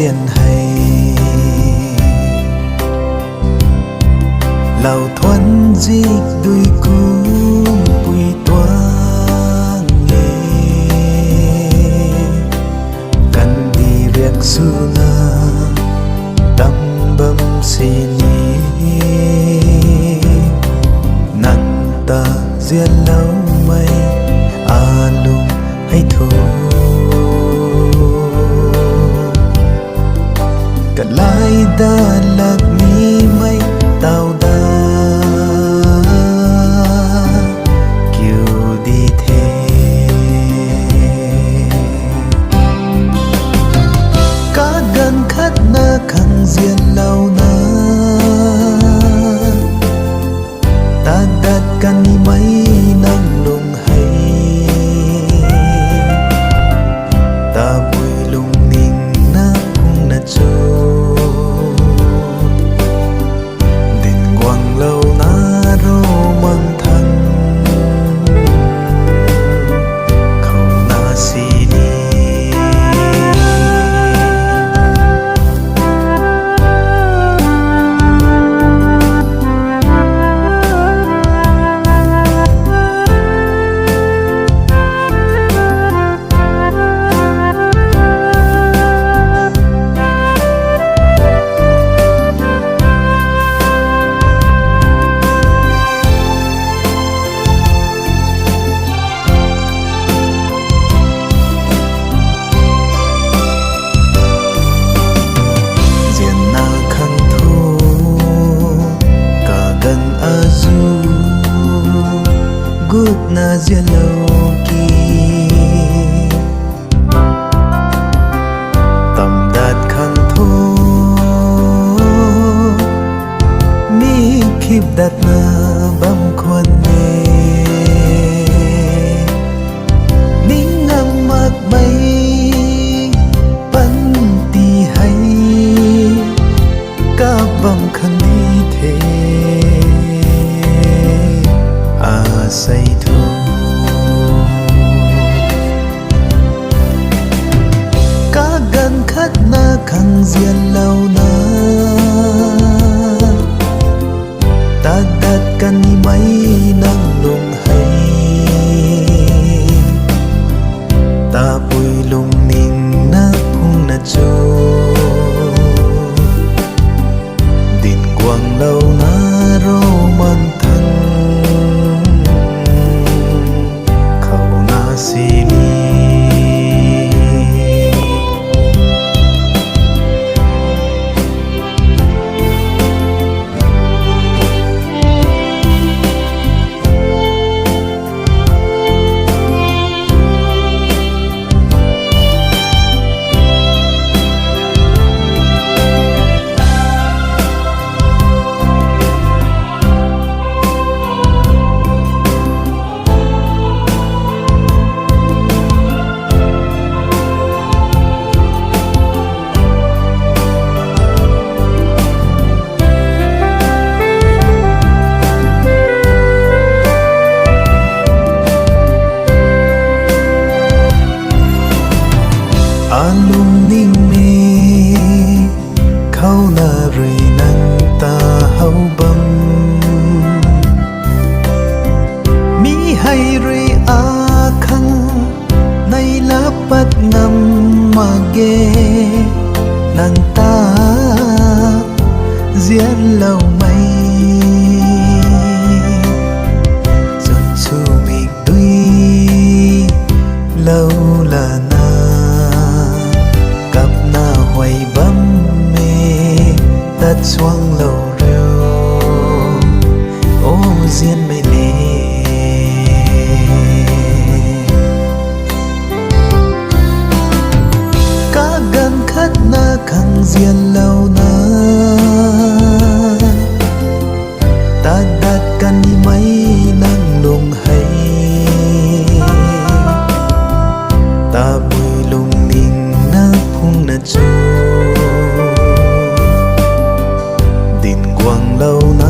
diện hay lào thuần di đuôi cung bùi toan nghề cần đi việc xưa na tâm bầm xì ní nặng ta diện lâu mây à lùng hay thô cả lại đã lạc mi mây tao đã kêu đi thế cả gần khát na khăng diện lâu na ta đặt căn đi mấy nắng lùng hay ta bùi lùng ninh na cũng na trôi lâu na rô mang thân không na xì đi gút na diện lâu kỳ tầm đạt khăn thô mi khiếp đạt na băm khuôn nề nín ngâm mạc bay bắn tì hay cả băm khăn đi thế say thu cả gần khát na khăng diện lâu na ta đặt căn đi mấy nắng lùng hay ta bùi lùng ninh na phung na trô đình quang lâu na rô man thân lung ninh mê khâu na rơi nắng ta hâu bầm mi hay rơi a khăng nay lá bắt ngâm mà ghê nàng ta diễn lâu mây dần su mình tuy lâu là hoài bấm mê tắt xoang lầu rêu ô duyên mây lê cả gần khát na khăng diện lâu na ta đặt căn đi mấy nắng lùng hay ta bùi lùng ninh na phung na trô đình quang lâu na